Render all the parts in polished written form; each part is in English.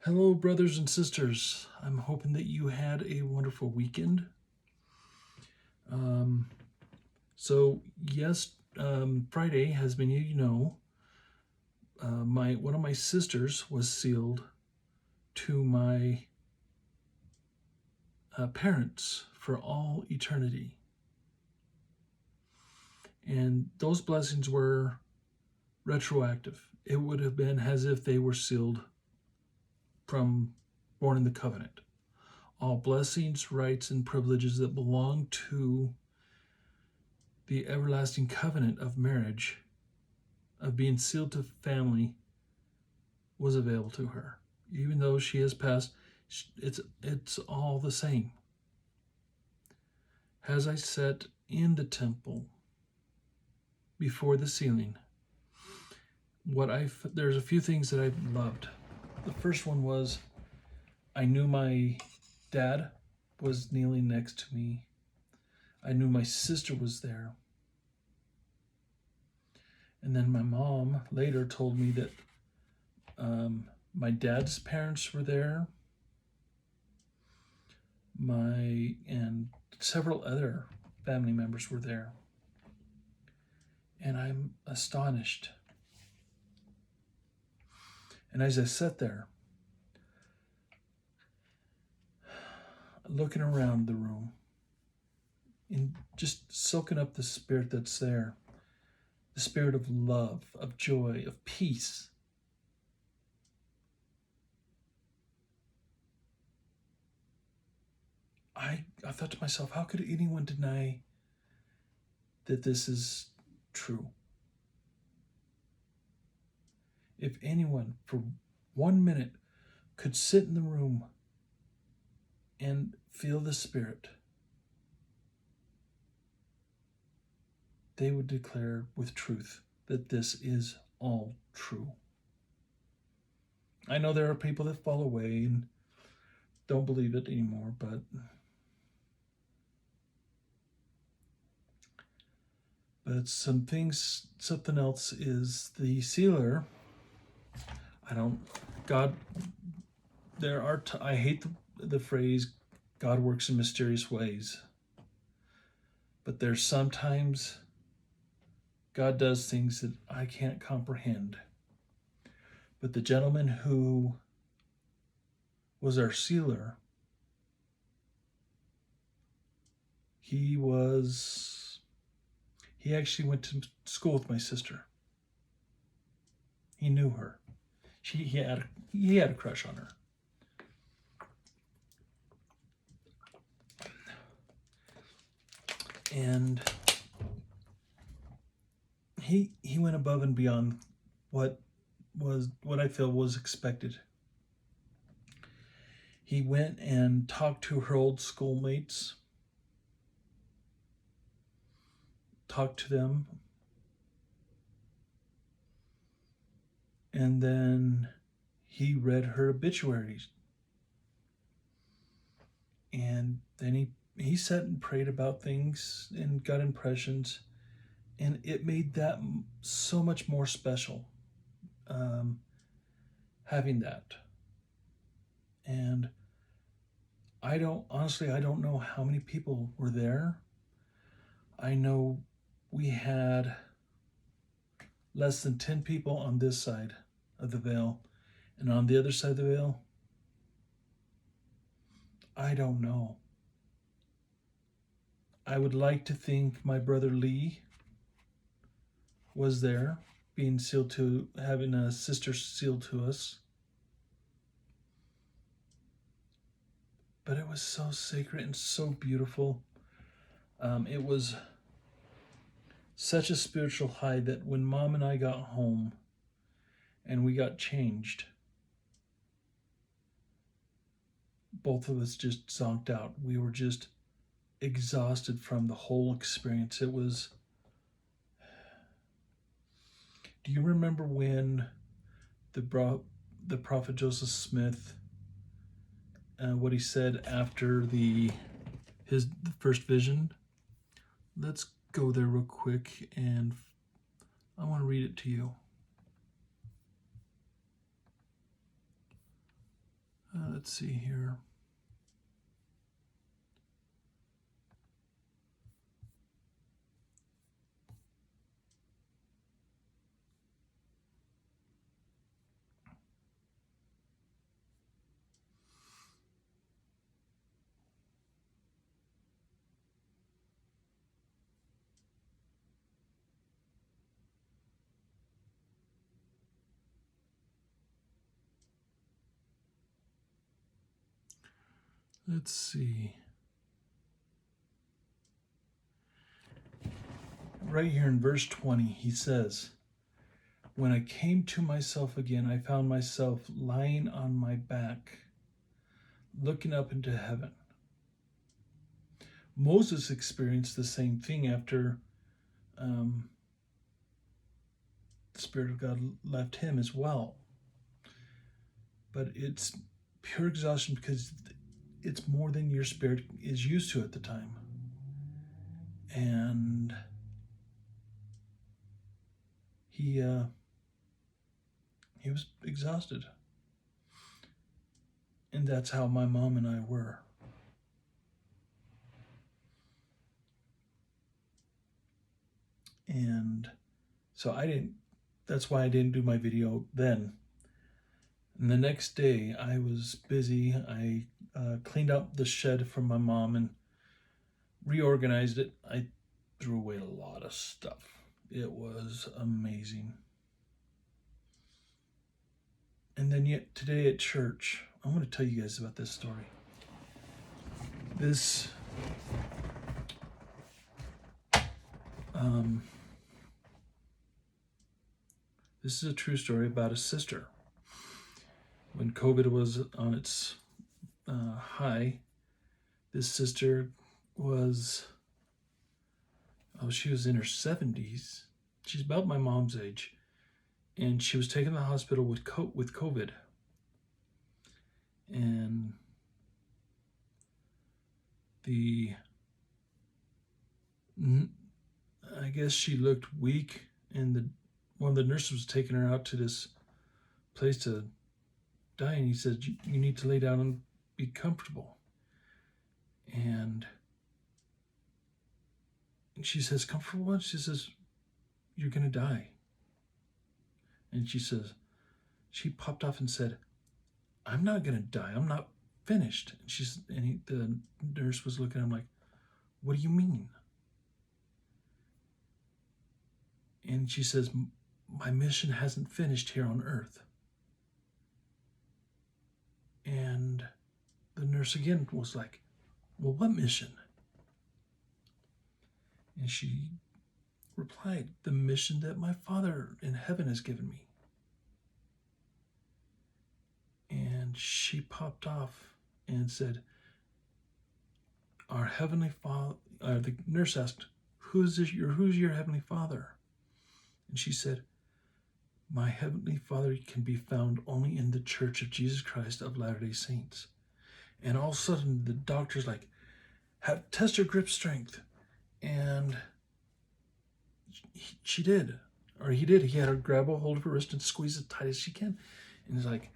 Hello, brothers and sisters. I'm hoping that you had a wonderful weekend. Um, so yes, Friday has been, my one of my sisters was sealed to my parents for all eternity, and those blessings were retroactive. It would have been as if they were sealed from born in the covenant. All blessings, rights, and privileges that belong to the everlasting covenant of marriage, of being sealed to family, was available to her. Even though she has passed, it's all the same. As I sat in the temple before the sealing, there's a few things that I loved. The first one was I knew my dad was kneeling next to me. I knew my sister was there. And then my mom later told me that my dad's parents were there, and several other family members were there. And I'm astonished. And as I sat there, looking around the room, and just soaking up the spirit that's there, the spirit of love, of joy, of peace, I thought to myself, how could anyone deny that this is true? If anyone for 1 minute could sit in the room and feel the Spirit, they would declare with truth that this is all true. I know there are people that fall away and don't believe it anymore, but something else is the sealer. I don't, God, I hate the phrase, God works in mysterious ways. But there's sometimes God does things that I can't comprehend. But the gentleman who was our sealer, he actually went to school with my sister. He knew her. He had a crush on her. And he went above and beyond what I feel was expected. He went and talked to her old schoolmates, talked to them, and then he read her obituaries. And then he sat and prayed about things and got impressions, and it made that so much more special, having that. And I don't know how many people were there. I know we had less than 10 people on this side of the veil, and on the other side of the veil, I don't know. I would like to think my brother Lee was there, being sealed to, having a sister sealed to us. But it was so sacred and so beautiful. It was such a spiritual high that when Mom and I got home and we got changed, both of us just zonked out. We were just exhausted from the whole experience. It was. Do you remember when the prophet Joseph Smith, what he said after the first vision? Let's go there real quick, and I want to read it to you. let's see here. Let's see. Right here in verse 20, he says, "When I came to myself again, I found myself lying on my back, looking up into heaven." Moses experienced the same thing after the Spirit of God left him as well. But it's pure exhaustion because it's more than your spirit is used to at the time. And he was exhausted. And that's how my mom and I were. And so that's why I didn't do my video then. And the next day I was busy. I cleaned up the shed from my mom and reorganized it. I threw away a lot of stuff. It was amazing. And then yet today at church, I want to tell you guys about this story. This is a true story about a sister. When COVID was on its high, this sister was, she was in her 70s. She's about my mom's age. And she was taken to the hospital with COVID. And I guess she looked weak, and one of the nurses was taking her out to this place to die, and he said, "You need to lay down and be comfortable." And she says, "Comfortable what?" She says, "You're gonna die." And she popped off and said, "I'm not gonna die. I'm not finished." And the nurse was looking at him like, "What do you mean?" And she says, "My mission hasn't finished here on earth." And the nurse again was like, "Well, what mission?" And she replied, "The mission that my Father in heaven has given me." And she popped off and said, "Our Heavenly Father," the nurse asked, who's your Heavenly Father?" And she said, "My Heavenly Father can be found only in the Church of Jesus Christ of Latter-day Saints." And all of a sudden, the doctor's like, "Test her grip strength." And she did, or he did. He had her grab a hold of her wrist and squeeze as tight as she can. And he's like,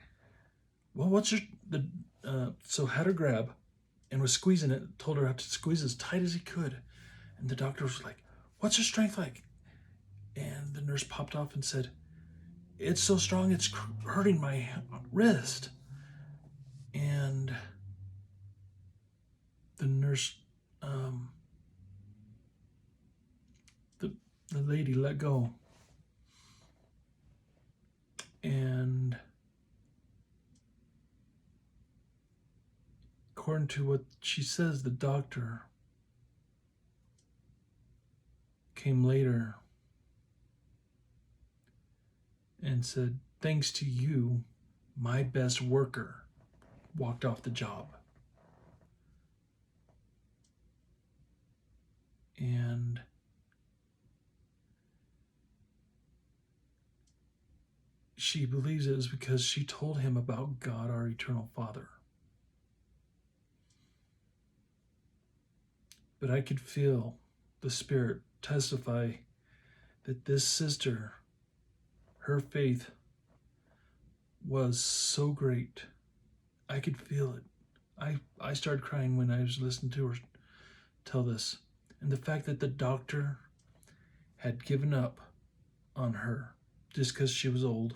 "Well, so had her grab and was squeezing it, told her how to squeeze as tight as he could." And the doctor was like, "What's her strength like?" And the nurse popped off and said, "It's so strong, it's hurting my wrist." And the nurse, the lady let go. And according to what she says, the doctor came later and said, "Thanks to you, my best worker walked off the job." And she believes it was because she told him about God, our eternal Father. But I could feel the Spirit testify that this sister, her faith was so great I could feel it. I started crying when I was listening to her tell this. And the fact that the doctor had given up on her just because she was old,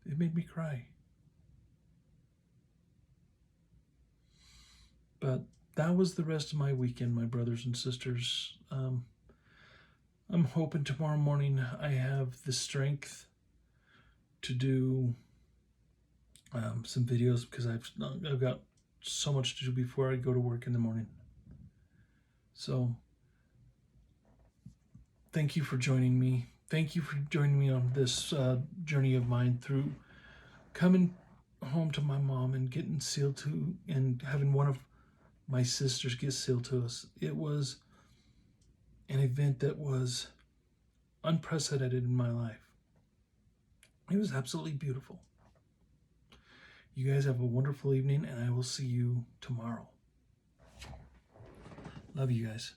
it made me cry. But that was the rest of my weekend, my brothers and sisters. I'm hoping tomorrow morning I have the strength to do some videos because I've got so much to do before I go to work in the morning. So thank you for joining me. Thank you for joining me on this journey of mine through coming home to my mom and getting sealed to, and having one of my sisters get sealed to us. It was an event that was unprecedented in my life. It was absolutely beautiful. You guys have a wonderful evening, and I will see you tomorrow. Love you guys.